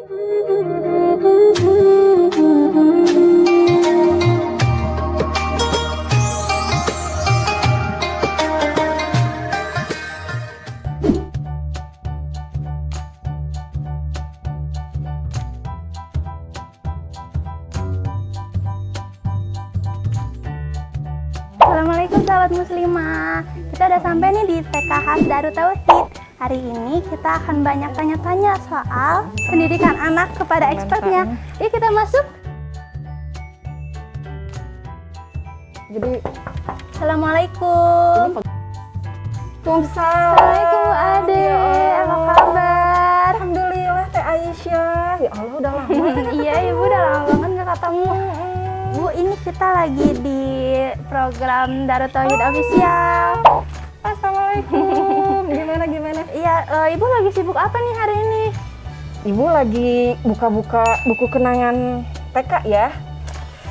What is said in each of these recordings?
Assalamualaikum sahabat muslimah. Kita udah sampai nih di TK Hafs Darut Tauhid. Hari ini kita akan banyak tanya-tanya soal pendidikan anak kepada expertnya. Yuk kita masuk. Jadi, Assalamualaikum. Waalaikumsalam. Assalamualaikum Bu Ade. Ya Allah. Apa kabar? Alhamdulillah Teh Aisyah. Ya Allah udah lama. Iya Ibu udah lama banget nggak ketemu. Bu, ini kita lagi di program Darut Tauhid Official. Assalamualaikum. Gimana? Iya, Ibu lagi sibuk apa nih hari ini? Ibu lagi buka-buka buku kenangan TK ya.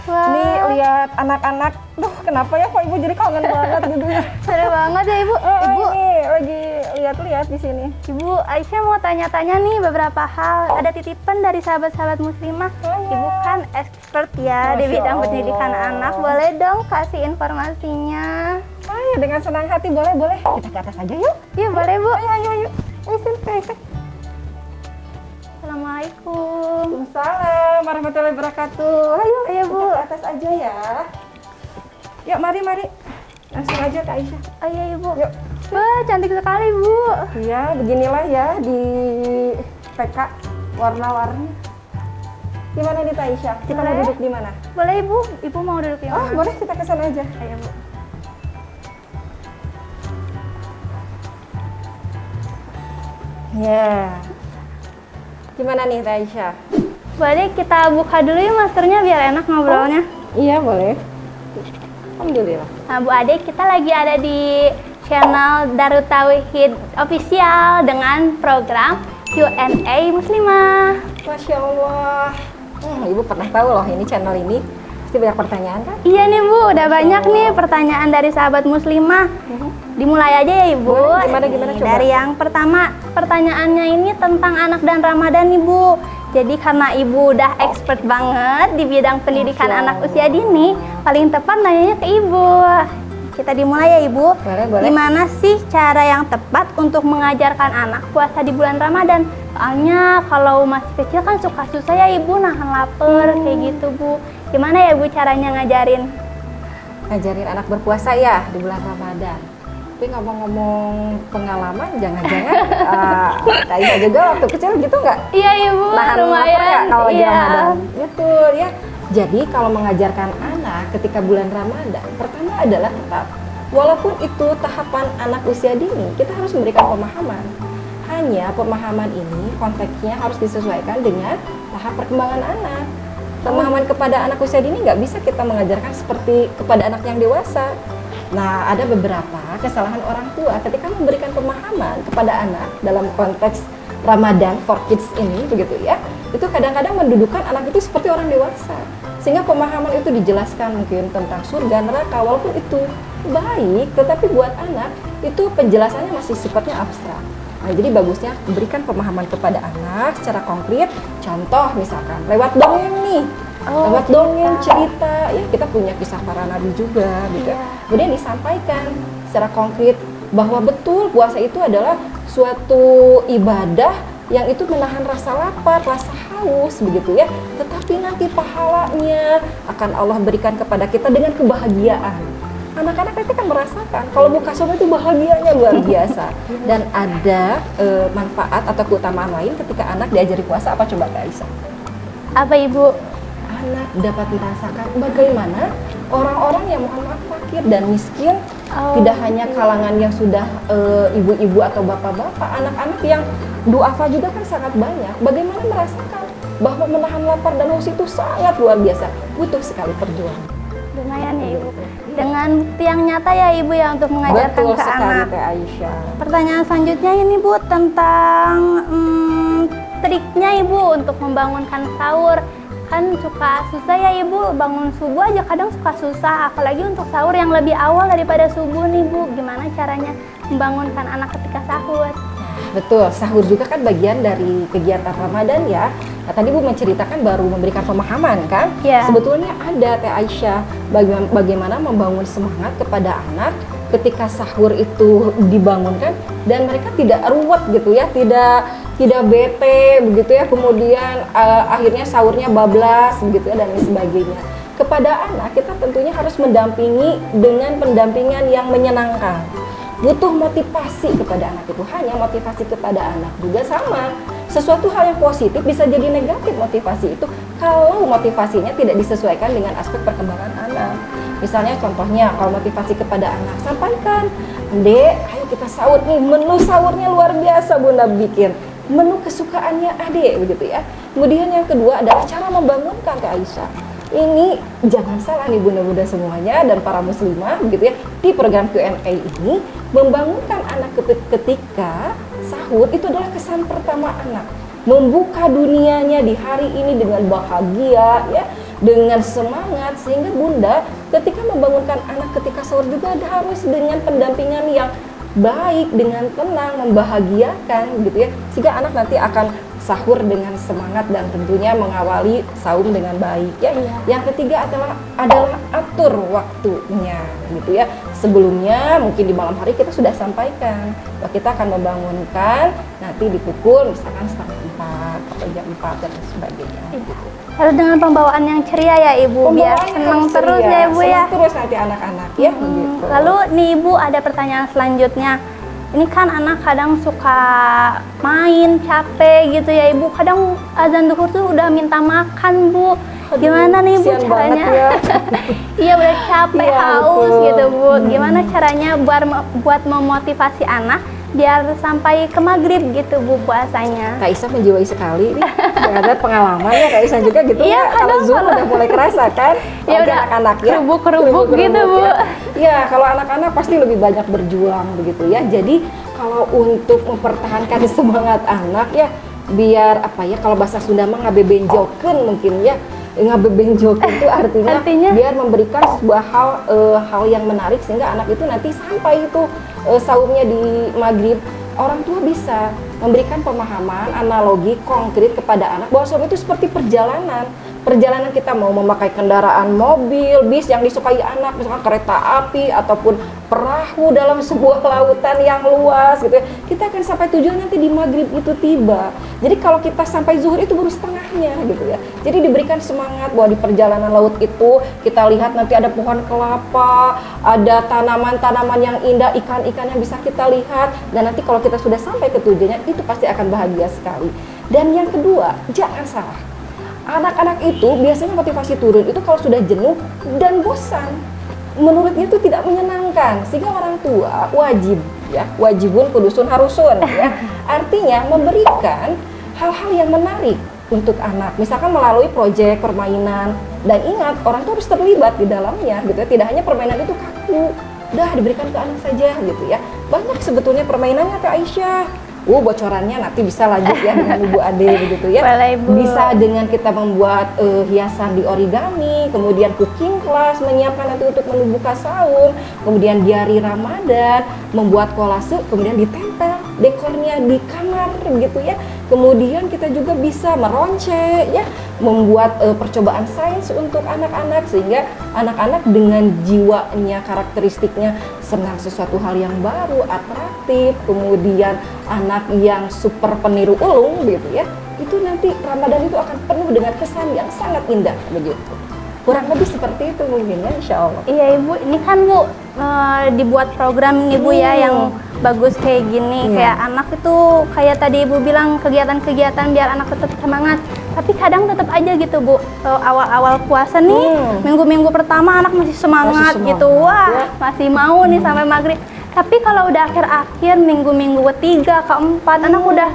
Wah, Nih lihat anak-anak. Duh, kenapa ya kok Ibu jadi kangen banget gitu ya? seru banget ya Ibu. Ibu, Ini lagi lihat-lihat di sini. Ibu Aisyah mau tanya-tanya nih beberapa hal. Ada titipan dari sahabat-sahabat muslimah. Ibu kan expert ya di Masya bidang Allah. pendidikan anak. Boleh dong kasih informasinya? Ayo dengan senang hati boleh. Kita ke atas aja yuk. Iya boleh Bu. Ayo. Sini. Assalamualaikum. Waalaikumsalam warahmatullahi wabarakatuh. Ayo Bu. Kita ke atas aja ya. Yuk mari. Langsung aja Kak Aisyah. Oh iya Ibu. Yuk. Wah cantik sekali Bu. Iya, beginilah ya di TK warna-warni. Gimana nih Kak Aisyah? Kita mau Boleh. duduk di mana? Boleh Ibu. Ibu mau duduk di Oh, mana? boleh kita ke sana aja. Ayo Bu. Ya. Gimana nih Kak Aisyah? Boleh kita buka dulu ya maskernya biar enak ngobrolnya. Iya, boleh. Alhamdulillah. Nah Bu Ade, kita lagi ada di channel Darut Tauhid Official dengan program Q&A Muslimah. Masya Allah. Ibu pernah tahu loh ini channel ini. Pasti banyak pertanyaan kan? Iya nih Bu, udah banyak nih pertanyaan dari sahabat muslimah. Dimulai aja ya Ibu. Boleh, gimana, Nih, coba. dari yang pertama, pertanyaannya ini tentang anak dan Ramadan nih Bu. Jadi karena Ibu udah expert banget di bidang pendidikan Masya anak Allah. usia dini, paling tepat nanyanya ke Ibu. Kita dimulai ya Ibu. Boleh. Gimana sih cara yang tepat untuk mengajarkan anak puasa di bulan Ramadan? Soalnya kalau masih kecil kan suka susah ya Ibu nahan lapar kayak gitu Bu. Gimana ya Bu caranya ngajarin? Ngajarin anak berpuasa ya di bulan Ramadan. Tapi ngomong-ngomong pengalaman, jangan-jangan Kak Aisyah juga waktu kecil gitu nggak? Iya Ibu, Nahan lapar lumayan. nggak kalau lagi Iya. Ramadan? Betul ya. Jadi kalau mengajarkan anak ketika bulan Ramadan, pertama adalah tetap, walaupun itu tahapan anak usia dini, kita harus memberikan pemahaman. Hanya pemahaman ini konteksnya harus disesuaikan dengan tahap perkembangan anak. Pemahaman kepada anak usia dini nggak bisa kita mengajarkan seperti kepada anak yang dewasa. Nah, ada beberapa kesalahan orang tua ketika memberikan pemahaman kepada anak dalam konteks Ramadan for kids ini, begitu ya. Itu kadang-kadang mendudukan anak itu seperti orang dewasa. Sehingga pemahaman itu dijelaskan mungkin tentang surga, neraka, walaupun itu baik, tetapi buat anak itu penjelasannya masih sifatnya abstrak. Nah, jadi bagusnya berikan pemahaman kepada anak secara konkret. Contoh misalkan lewat dongeng nih. Lewat dongeng, cerita, ya kita punya kisah para nabi juga gitu. Iya. Kemudian disampaikan secara konkret bahwa betul puasa itu adalah suatu ibadah yang itu menahan rasa lapar, rasa haus begitu ya. Tetapi nanti pahalanya akan Allah berikan kepada kita dengan kebahagiaan. Anak-anak nanti kan merasakan kalau buka surga itu bahagianya luar biasa. Dan ada manfaat atau keutamaan lain ketika anak diajari puasa, apa coba Kak Aisyah? Apa Ibu? Anak dapat merasakan bagaimana orang-orang yang mohon maaf fakir dan miskin, tidak hanya kalangan yang sudah ibu-ibu atau bapak-bapak, anak-anak yang duafa juga kan sangat banyak. Bagaimana merasakan bahwa menahan lapar dan haus itu sangat luar biasa, butuh sekali perjuangan. Lumayan ya Ibu. Dengan bukti yang nyata ya Ibu ya untuk mengajarkan Betul ke sekali anak. Teh Aisyah. Pertanyaan selanjutnya ini Bu tentang triknya Ibu untuk membangunkan sahur. Kan suka susah ya Ibu, bangun subuh aja kadang suka susah, apalagi untuk sahur yang lebih awal daripada subuh nih Bu. Gimana caranya membangunkan anak ketika sahur? Betul, sahur juga kan bagian dari kegiatan Ramadan ya. Nah, tadi Bu menceritakan baru memberikan pemahaman kan? Iya. Sebetulnya ada Teh Aisyah bagaimana membangun semangat kepada anak ketika sahur itu dibangunkan dan mereka tidak ruwet gitu ya, tidak bete begitu ya, kemudian akhirnya sahurnya bablas begitu ya dan lain sebagainya. Kepada anak kita tentunya harus mendampingi dengan pendampingan yang menyenangkan. Butuh motivasi kepada anak itu, hanya motivasi kepada anak juga sama. Sesuatu hal yang positif bisa jadi negatif motivasi itu kalau motivasinya tidak disesuaikan dengan aspek perkembangan anak. Misalnya contohnya kalau motivasi kepada anak, sampaikan, Dek, ayo kita sahur nih, menu sahurnya luar biasa Bunda bikin, menu kesukaannya Adek begitu ya. Kemudian yang kedua adalah cara membangunkan Kak Aisyah. Ini jangan salah nih bunda-bunda semuanya dan para muslimah begitu ya, di program Q&A ini membangunkan anak ketika sahur itu adalah kesan pertama anak, membuka dunianya di hari ini dengan bahagia ya, dengan semangat, sehingga bunda ketika membangunkan anak ketika sahur juga harus dengan pendampingan yang baik, dengan tenang, membahagiakan gitu ya, sehingga anak nanti akan sahur dengan semangat dan tentunya mengawali saum dengan baik ya. Yang ketiga adalah atur waktunya gitu ya. Sebelumnya mungkin di malam hari kita sudah sampaikan bahwa kita akan membangunkan nanti di pukul misalkan 3:30 atau jam 4 dan sebagainya gitu. Harus dengan pembawaan yang ceria ya Ibu, biar Pembawaannya senang harus terus ceria, ya Ibu ya. senang terus nanti anak-anak ya begitu. Lalu nih Ibu ada pertanyaan selanjutnya. Ini kan anak kadang suka main, capek gitu ya Ibu. Kadang azan duhur tuh udah minta makan Bu. Gimana nih Bu Kasian caranya? banget ya. Iya udah capek, Iya, haus betul. gitu Bu. Gimana caranya buat memotivasi anak biar sampai ke maghrib gitu Bu puasanya? Kak Isa menjiwai sekali nih. Ada pengalaman ya Kak Isa juga gitu Iya, ya. Kalau kadang Zoom udah mulai kerasa kan. Ya Apalagi udah anak-anak ya. kerubuk-kerubuk gitu, Bu. Ya. Ya, kalau anak-anak pasti lebih banyak berjuang begitu ya. Jadi kalau untuk mempertahankan semangat anak ya, biar apa ya, kalau bahasa Sunda mah ngabebenjokeun mungkin ya. Ngabebenjokeun itu artinya biar memberikan sebuah hal yang menarik sehingga anak itu nanti sampai itu saumnya di maghrib, orang tua bisa memberikan pemahaman, analogi konkret kepada anak bahwa saum itu seperti perjalanan kita mau memakai kendaraan mobil, bis yang disukai anak, misalkan kereta api ataupun perahu dalam sebuah lautan yang luas gitu ya. Kita akan sampai tujuan nanti di maghrib itu tiba. Jadi kalau kita sampai zuhur itu baru setengahnya gitu ya. Jadi diberikan semangat bahwa di perjalanan laut itu kita lihat nanti ada pohon kelapa, ada tanaman-tanaman yang indah, ikan-ikan yang bisa kita lihat, dan nanti kalau kita sudah sampai ke tujuannya itu pasti akan bahagia sekali. Dan yang kedua, jangan salah. Anak-anak itu biasanya motivasi turun itu kalau sudah jenuh dan bosan. Menurutnya itu tidak menyenangkan, sehingga orang tua wajibun kudusun harusun ya. Artinya memberikan hal-hal yang menarik untuk anak, misalkan melalui proyek permainan, dan ingat orang tua harus terlibat di dalamnya gitu ya. Tidak hanya permainan itu kaku, udah diberikan ke anak saja gitu ya. Banyak sebetulnya permainannya Kak Aisyah. Bocorannya nanti bisa lanjut ya dengan Ibu Ade begitu ya. Boleh, Ibu. Bisa dengan kita membuat hiasan di origami, kemudian cooking class, menyiapkan nanti untuk menu buka saum, kemudian diari Ramadan, membuat kolase, kemudian ditempel dekornya di kamar gitu ya. Kemudian kita juga bisa meronce ya, membuat percobaan sains untuk anak-anak sehingga anak-anak dengan jiwanya, karakteristiknya senang sesuatu hal yang baru, atraktif, kemudian anak yang super peniru ulung gitu ya, itu nanti Ramadan itu akan penuh dengan kesan yang sangat indah begitu. Kurang lebih seperti itu mungkin ya, insya Allah. Iya Ibu, ini kan Bu dibuat program nih Bu ya yang bagus kayak gini. Kayak anak itu kayak tadi Ibu bilang kegiatan-kegiatan biar anak tetap semangat. Tapi kadang tetap aja gitu Bu, awal-awal puasa nih, minggu-minggu pertama anak masih semangat gitu. Wah, masih mau nih sampai maghrib. Tapi kalau udah akhir-akhir minggu-minggu ketiga, keempat, anak udah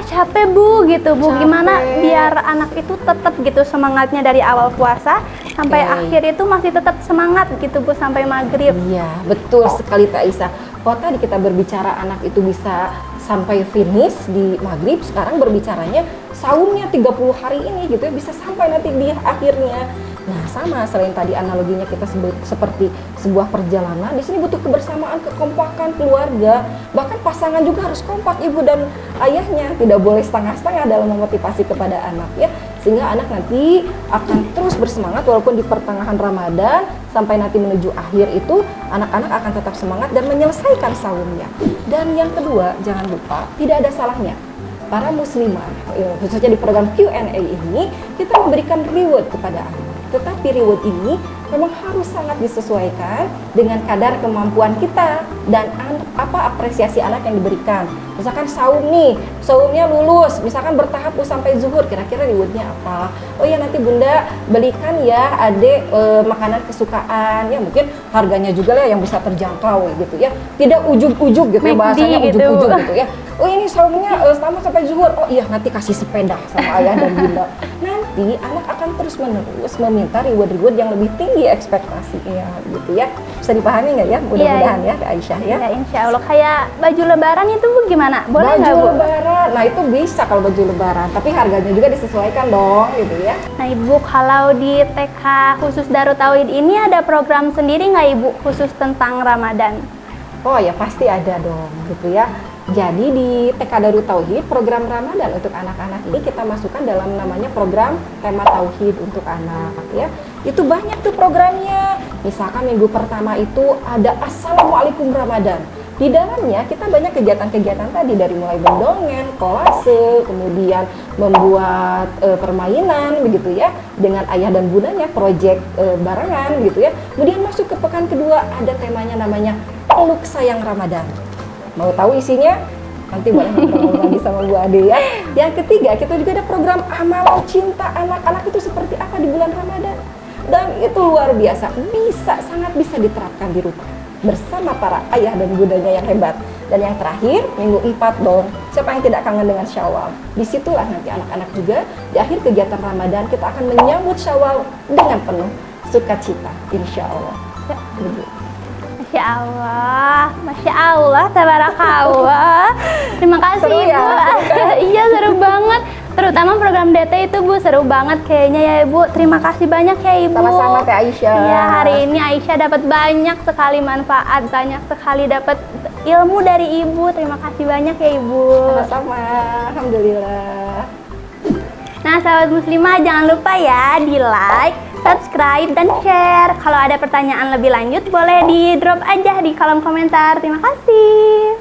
capek Bu gitu Bu. Gimana biar anak itu tetap gitu semangatnya dari awal puasa sampai akhir itu masih tetap semangat gitu Bu sampai maghrib. Iya, betul sekali Kak Isa. Kalau tadi kita berbicara anak itu bisa sampai finish di maghrib, sekarang berbicaranya saumnya 30 hari ini gitu ya, bisa sampai nanti di akhirnya. Nah, sama selain tadi analoginya kita sebut seperti sebuah perjalanan, di sini butuh kebersamaan, kekompakan keluarga, bahkan pasangan juga harus kompak, ibu dan ayahnya, tidak boleh setengah-setengah dalam memotivasi kepada anak ya, sehingga anak nanti akan terus bersemangat walaupun di pertengahan Ramadan sampai nanti menuju akhir itu anak-anak akan tetap semangat dan menyelesaikan saumnya. Dan yang kedua, jangan lupa tidak ada salahnya para muslimah, khususnya di program Q&A ini, kita memberikan reward kepada anak. Tetapi reward ini memang harus sangat disesuaikan dengan kadar kemampuan kita dan apa apresiasi anak yang diberikan. Misalkan saum nih, saumnya lulus, misalkan bertahap sampai zuhur, kira-kira rewardnya apa? Oh ya, nanti bunda belikan ya adik makanan kesukaan, ya mungkin harganya juga lah yang bisa terjangkau gitu ya. Tidak ujug-ujug gitu ya, bahasanya ujug-ujug gitu ya. Oh ini saumnya selama sampai zuhur, oh iya nanti kasih sepeda sama ayah dan bunda. Nanti anak akan terus menerus meminta reward-reward yang lebih tinggi ekspektasinya gitu ya. Bisa dipahami nggak ya? Mudah-mudahan ya Kak Aisyah ya. Ya insya Allah. Kayak baju lebaran itu Bu gimana? Boleh nggak Bu? Baju lebaran, nah itu bisa kalau baju lebaran, tapi harganya juga disesuaikan dong gitu ya. Nah Ibu, kalau di TK khusus Darut Tauhid ini ada program sendiri nggak Ibu khusus tentang Ramadan? Oh ya pasti ada dong gitu ya. Jadi di TK Darut Tauhid program Ramadan untuk anak-anak ini kita masukkan dalam namanya program tema Tauhid untuk anak ya. Itu banyak tuh programnya. Misalkan minggu pertama itu ada Assalamualaikum Ramadan. Di dalamnya kita banyak kegiatan-kegiatan tadi dari mulai mendongeng, kolase, kemudian membuat permainan begitu ya dengan ayah dan bundanya, proyek barengan gitu ya. Kemudian masuk ke pekan kedua ada temanya namanya Peluk Sayang Ramadan. Mau tahu isinya? Nanti boleh ngobrol lagi sama Bu Ade ya. Yang ketiga, kita juga ada program Amalan Cinta Anak-anak itu seperti apa di bulan Ramadan. Dan itu luar biasa, sangat bisa diterapkan di rumah bersama para ayah dan bundanya yang hebat. Dan yang terakhir, minggu 4 dong. Siapa yang tidak kangen dengan Syawal? Disitulah nanti anak-anak juga di akhir kegiatan Ramadan kita akan menyambut Syawal dengan penuh sukacita, insya Allah. Masya Allah, Masya Allah, tabarakallah. Terima kasih Seru ya, Ibu. seru kan? Iya seru banget. Terutama program DT itu Bu seru banget kayaknya ya Ibu. Terima kasih banyak ya Ibu. Sama-sama Teh Aisyah. Iya, hari ini Aisyah dapat banyak sekali manfaat, banyak sekali dapat ilmu dari Ibu. Terima kasih banyak ya Ibu. Sama-sama, alhamdulillah. Nah, sahabat muslimah jangan lupa ya di like, subscribe, dan share. Kalau ada pertanyaan lebih lanjut boleh di drop aja di kolom komentar. Terima kasih.